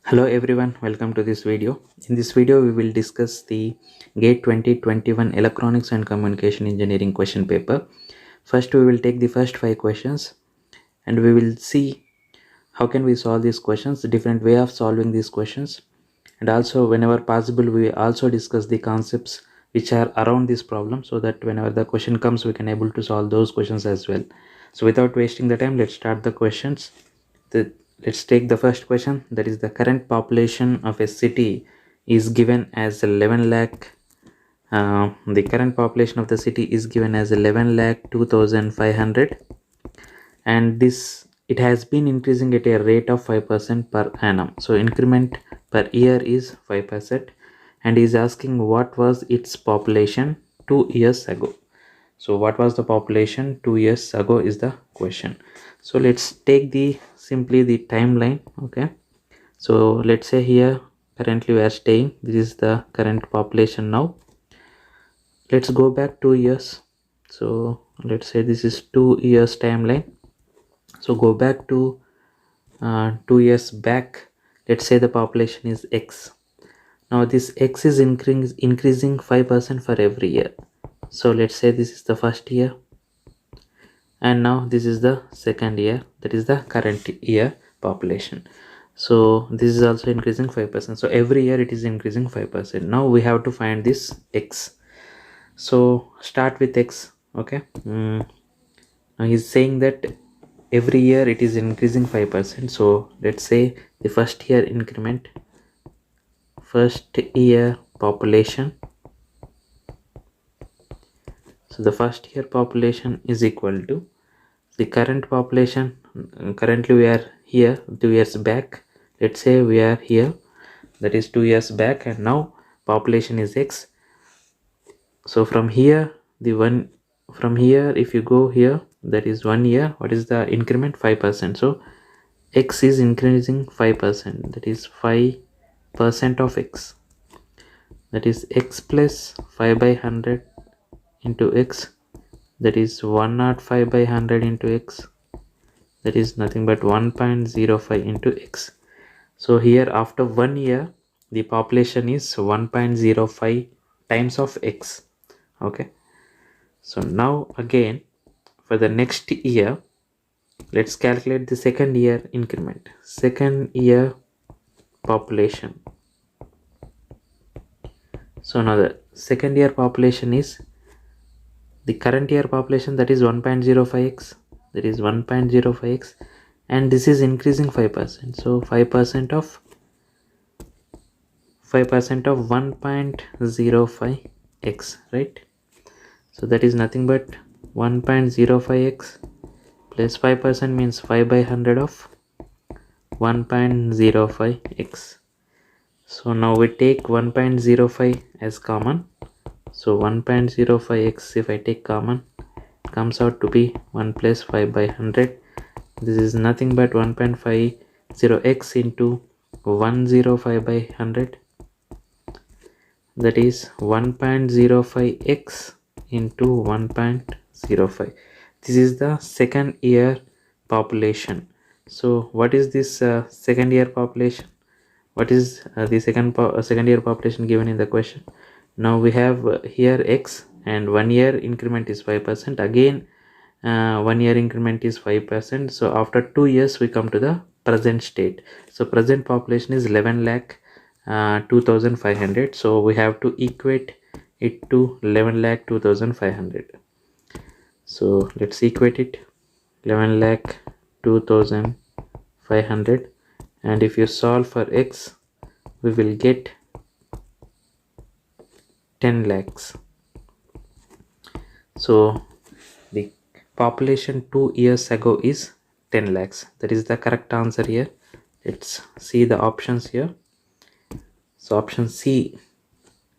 Hello everyone, welcome to this video. In this video, we will discuss the GATE 2021 Electronics and Communication Engineering question paper. First, we will take the first 5 questions and we will see how can we solve these questions, the different way of solving these questions. And also, whenever possible, we will also discuss the concepts which are around this problem so that whenever the question comes, we can able to solve those questions as well. So without wasting the time, let's start the questions. Let's take the first question, that is the current population of a city is given as 11 lakh. The current population of the city is given as 11 lakh 2500, and it has been increasing at a rate of 5% per annum. So increment per year is 5%, and is asking what was its population 2 years ago. So what was the population 2 years ago is the question. So let's take simply the timeline. Okay, so let's say here currently we are staying, this is the current population. Now let's go back 2 years. So let's say this is 2 years timeline. So go back to 2 years back. Let's say the population is X. Now this X is increasing 5% for every year. So let's say this is the first year, and now this is the second year, that is the current year population. So this is also increasing 5%. So every year it is increasing 5%. Now we have to find this X. So start with X. Okay, now he's saying that every year it is increasing 5%. So let's say the first year increment, first year population. So the first year population is equal to the current population. Currently we are here 2 years back. Let's say we are here, that is 2 years back, and now population is X. So from here if you go here, that is 1 year, what is the increment? 5%. So X is increasing 5%, that is 5% of X, that is X plus 5 by 100 into X, that is 105 by 100 into X, that is nothing but 1.05 into X. So here after 1 year the population is 1.05 times of X. Okay, so now again for the next year, let's calculate the second year increment, second year population. So now the second year population is the current year population, that is 1.05x, that is 1.05x, and this is increasing 5%. So 5% of 1.05x, right? So that is nothing but 1.05x plus 5% means 5 by 100 of 1.05x. So now we take 1.05 as common. So 1.05x, if I take common, it comes out to be 1 plus 5 by 100. This is nothing but 1.50x into 105 by 100, that is 1.05x into 1.05. This is the second year population. So what is this second year population? What is the second year population given in the question? Now we have here X, and 1 year increment is 5%. Again 1 year increment is 5%. So after 2 years we come to the present state. So present population is 11 lakh 2500. So we have to equate it to 11 lakh 2500. So let's equate it, 11 lakh 2500, and if you solve for X we will get 10 lakhs. So the population 2 years ago is 10 lakhs. That is the correct answer here. Let's see the options here. So option C,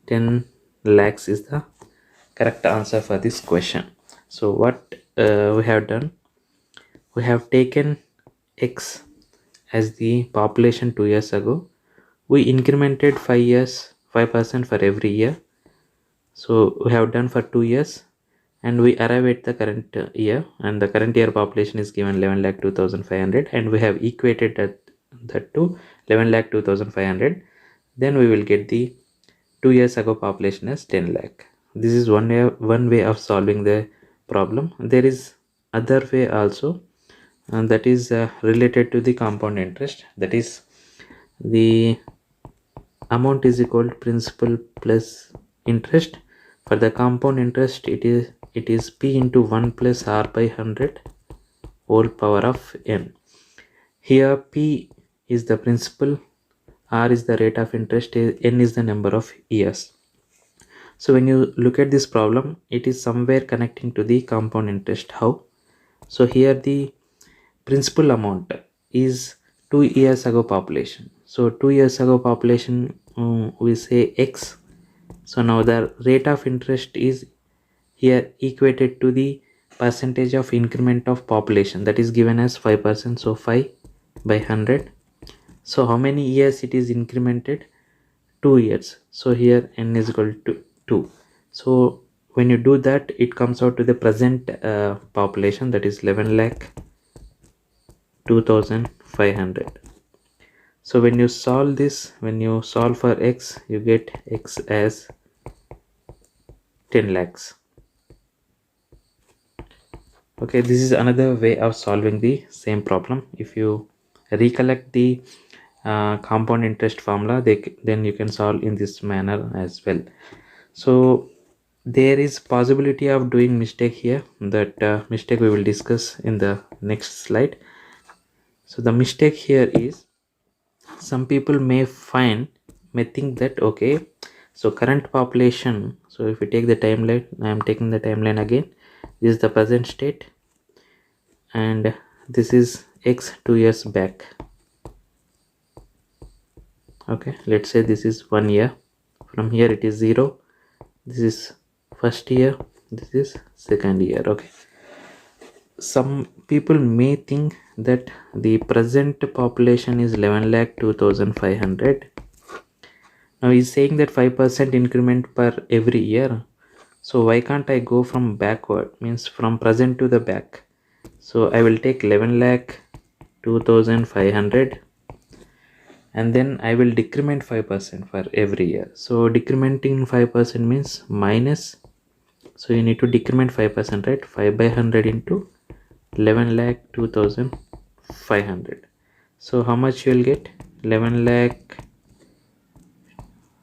10 lakhs, is the correct answer for this question. So what we have done, we have taken X as the population 2 years ago. We incremented 5% for every year. So we have done for 2 years, and we arrive at the current year, and the current year population is given 11 lakh 2500, and we have equated that to 11 lakh 2500, then we will get the 2 years ago population as 10 lakh. This is one way of solving the problem. There is other way also, and that is related to the compound interest. That is, the amount is equal to principal plus interest. For the compound interest, it is p into 1 plus r by 100 whole power of n. Here p is the principal, r is the rate of interest, n is the number of years. So when you look at this problem, it is somewhere connecting to the compound interest. How? So here the principal amount is 2 years ago population. So 2 years ago population, we say x. So now the rate of interest is here equated to the percentage of increment of population, that is given as 5%. So 5 by 100. So how many years it is incremented? 2 years. So here n is equal to 2. So when you do that, it comes out to the present population, that is 11 lakh 2500. So when you solve this, when you solve for x, you get x as 10 lakhs. Okay, this is another way of solving the same problem. If you recollect the compound interest formula, then you can solve in this manner as well. So there is possibility of doing mistake here. That mistake we will discuss in the next slide. So the mistake here is, some people may think that, okay, so current population, so if we take the timeline, I am taking the timeline again, this is the present state and this is x 2 years back. Okay, let's say this is 1 year. From here it is 0, this is first year, this is second year. Okay, some people may think that the present population is 11 lakh 2500. Now he's saying that 5% increment per every year. So why can't I go from backward, means from present to the back? So I will take 11 lakh 2500 and then I will decrement 5% for every year. So decrementing 5% means minus. So you need to decrement 5%, right? 5 by 100 into 11 lakh 2500. So how much you will get? 11 lakh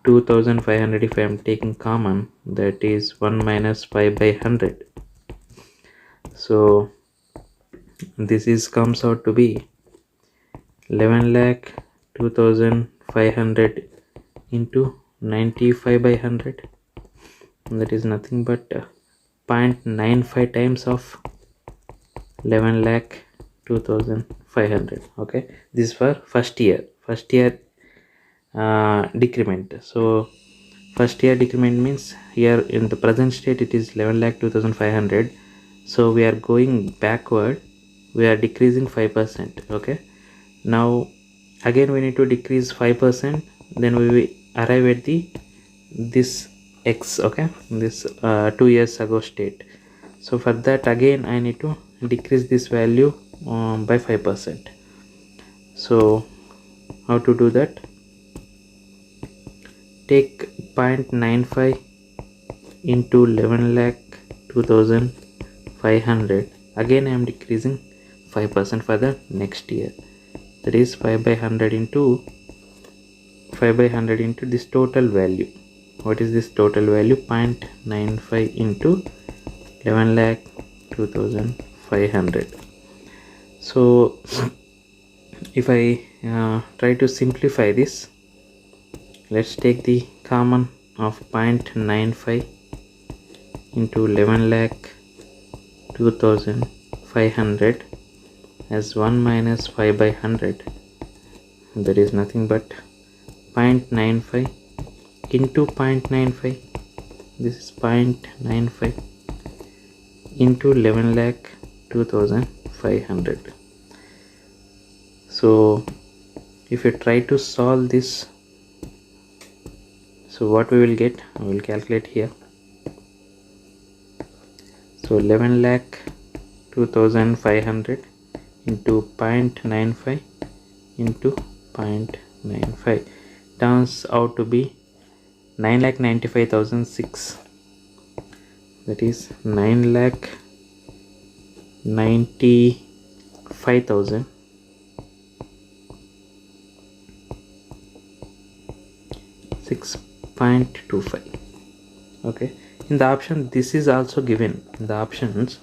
2500. If I am taking common, that is 1 minus 5 by 100. So this is comes out to be 11 lakh 2500 into 95 by 100. That is nothing but 0.95 times of 11 lakh 2500. Okay, this for first year decrement. So first year decrement means here in the present state it is 11 lakh 2500. So we are going backward, we are decreasing 5%. Okay, now again we need to decrease 5%, then we will arrive at this x. Okay, this 2 years ago state. So for that again I need to decrease this value by 5%. So how to do that? Take 0.95 into 11 lakh 2500. Again I am decreasing 5% for the next year. That is 5 by 100 into this total value. What is this total value? 0.95 into 11 lakh 2500. So if I try to simplify this, let's take the common of 0.95 into 11 lakh 2500 as 1 minus 5 by 100. That is nothing but 0.95 into 0.95. This is 0.95 into 11 lakh 2500. So if you try to solve this, so what we will get, I will calculate here. So 11 lakh 2500 into 0.95 into 95 turns out to be 9,95,006. That is 9,95,006.25. okay. In the option this is also given, in the options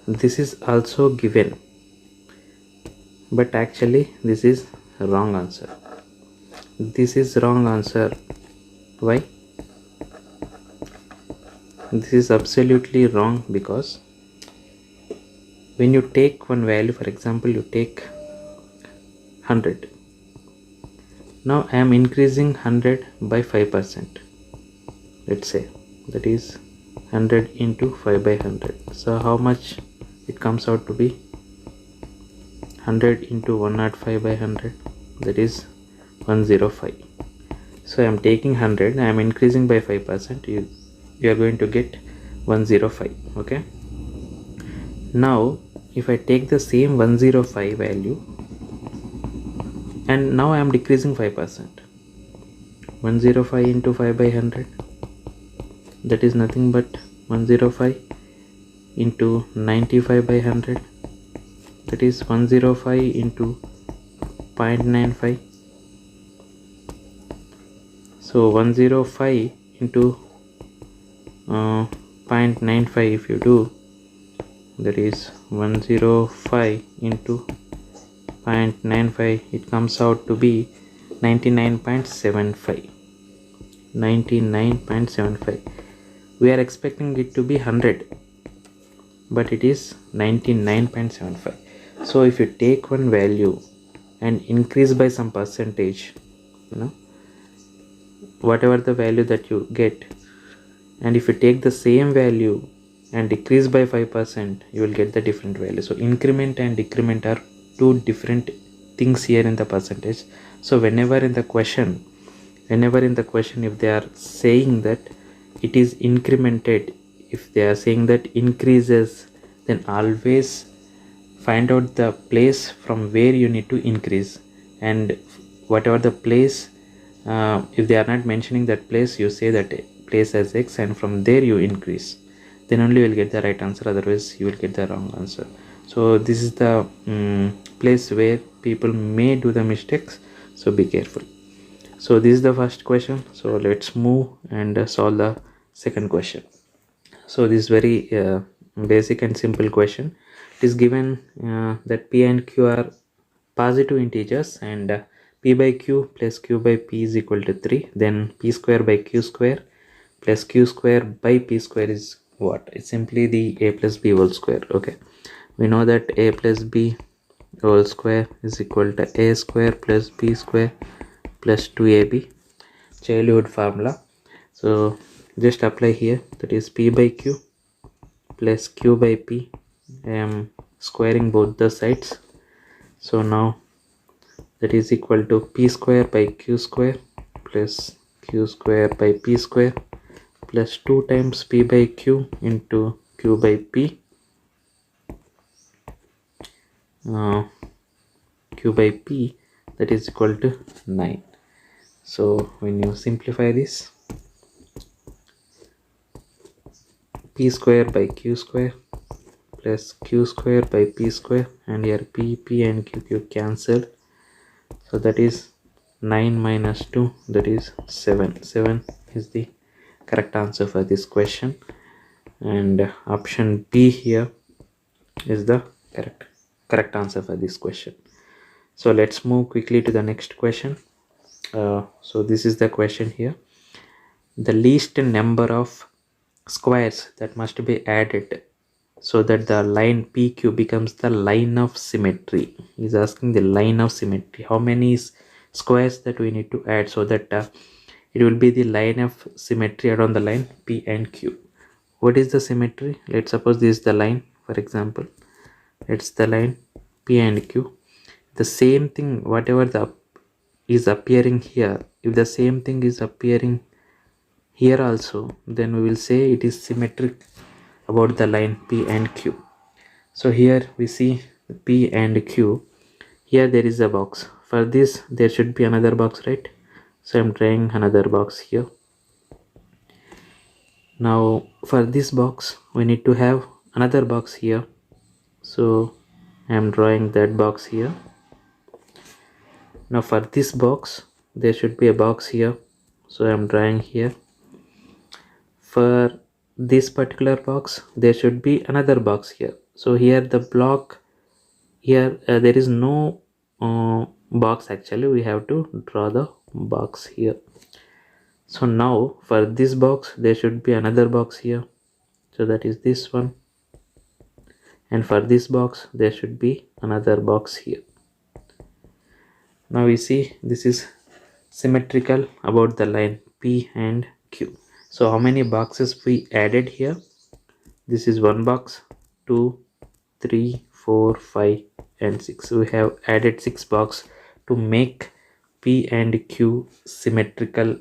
this is also given, but actually this is wrong answer. This is wrong answer. Why? This is absolutely wrong, because when you take one value, for example you take 100, now I am increasing 100 by 5%, let's say, that is 100 into 5 by 100. So how much it comes out to be? 100 into 105 by 100, that is 105. So I am taking 100, I am increasing by 5%, you are going to get 105. okay. Now if I take the same 105 value and now I am decreasing 5%, 105 into 5 by 100, that is nothing but 105 into 95 by 100, that is 105 into 0.95. so 105 into 0.95, if you do, that is 105 into 0.95, it comes out to be 99.75. 99.75. We are expecting it to be 100, but it is 99.75. so if you take one value and increase by some percentage, whatever the value that you get, and if you take the same value and decrease by 5%, you will get the different value. So increment and decrement are two different things here in the percentage. So whenever in the question if they are saying that it is incremented, if they are saying that increases, then always find out the place from where you need to increase, and whatever the place, if they are not mentioning that place, you say that place as X, and from there you increase, then only you will get the right answer, otherwise you will get the wrong answer. So this is the place where people may do the mistakes, so be careful. So this is the first question. So let's move and solve the second question. So this is very basic and simple question. It is given that P and Q are positive integers, and P by Q plus Q by P is equal to 3. Then P square by Q square plus Q square by P square is what? It's simply the A plus B whole square. Okay, we know that A plus B whole square is equal to A square plus B square plus 2AB, childhood formula. So just apply here, that is P by Q plus Q by P. I am squaring both the sides, so now that is equal to P square by Q square plus Q square by P square plus 2 times P by Q into Q by P, Q by P, that is equal to 9. So when you simplify this, P square by Q square plus Q square by P square, and here P and Q cancelled, so that is 9 minus 2, that is 7. 7 is the correct answer for this question, and option B here is the correct answer for this question. So let's move quickly to the next question. So this is the question here. The least number of squares that must be added so that the line PQ becomes the line of symmetry. He's asking the line of symmetry. How many squares that we need to add so that it will be the line of symmetry around the line P and Q. What is the symmetry? Let's suppose this is the line, for example. It's the line P and Q. The same thing, whatever is appearing here, if the same thing is appearing here also, then we will say it is symmetric about the line P and Q. So here we see P and Q. Here there is a box for this there should be another box, right? So I'm drawing another box here. Now for this box we need to have another box here, so I'm drawing that box here. Now for this box there should be a box here, so I'm drawing here. For this particular box there should be another box here, so here the block here there is no box, actually we have to draw the box here. So now for this box there should be another box here, so that is this one, and for this box there should be another box here. Now we see this is symmetrical about the line P and Q. So how many boxes we added here? This is one box, 2, 3, 4, 5 and 6. We have added 6 boxes to make P and Q symmetrical.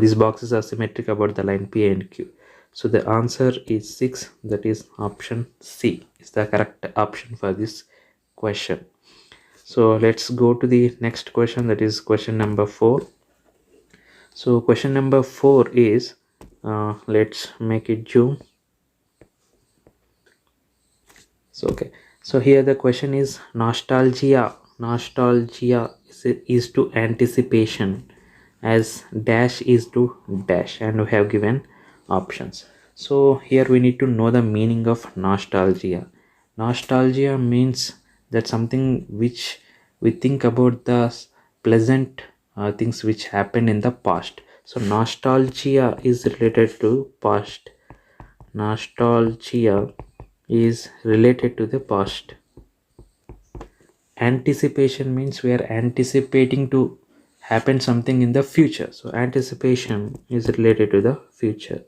These boxes are symmetric about the line P and Q. So the answer is 6, that is option C is the correct option for this question. So let's go to the next question, that is question number 4. So question number 4 is, let's make it zoom. So okay, so here the question is nostalgia is to anticipation as dash is to dash, and we have given options. So here we need to know the meaning of nostalgia. Nostalgia means that something which we think about the pleasant things which happened in the past. So nostalgia is related to past. Nostalgia is related to the past. Anticipation means we are anticipating to happen something in the future. So anticipation is related to the future.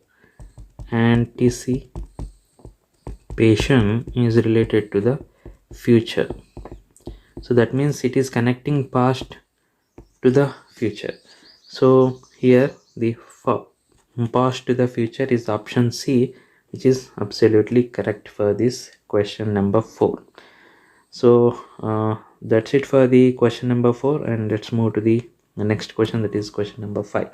Anticipation is related to the future. So that means it is connecting past to the future. So here the past to the future is option C, which is absolutely correct for this question number 4. So that's it for the question number 4, and let's move to the next question, that is question number 5.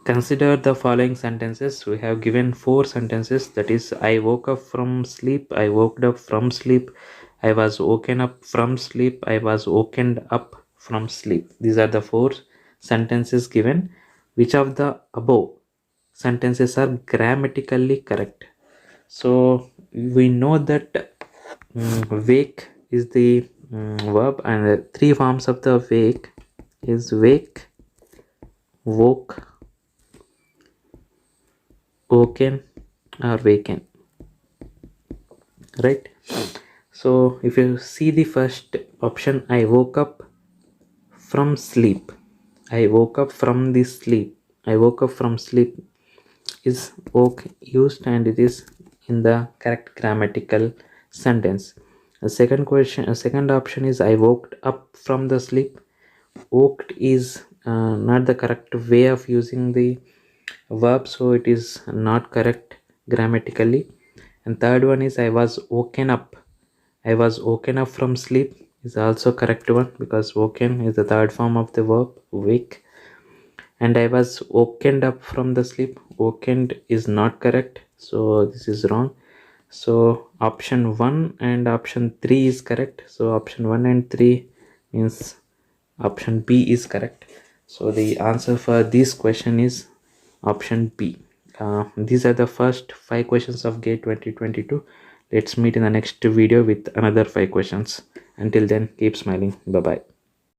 Consider the following sentences. We have given 4 sentences, that is I woke up from sleep, I woke up from sleep, I was woken up from sleep, I was woken up from sleep. These are the 4 sentences given. Which of the above sentences are grammatically correct? So we know that wake is the verb, and the 3 forms of the wake is wake, woke, woken or waken, right? So if you see the first option, I woke up from sleep, I woke up from the sleep, I woke up from sleep is woke used, and it is in the correct grammatical sentence. A second option is I woke up from the sleep. Woked is not the correct way of using the verb, so it is not correct grammatically. And third one is I was woken up. I was woken up from sleep is also correct one, because woken is the third form of the verb wake. And I was woken up from the sleep, woken is not correct, so this is wrong. So option 1 and option 3 is correct. So option 1 and 3 means option B is correct. So the answer for this question is option B. These are the first 5 questions of GATE 2022. Let's meet in the next video with another 5 questions. Until then, keep smiling. Bye bye.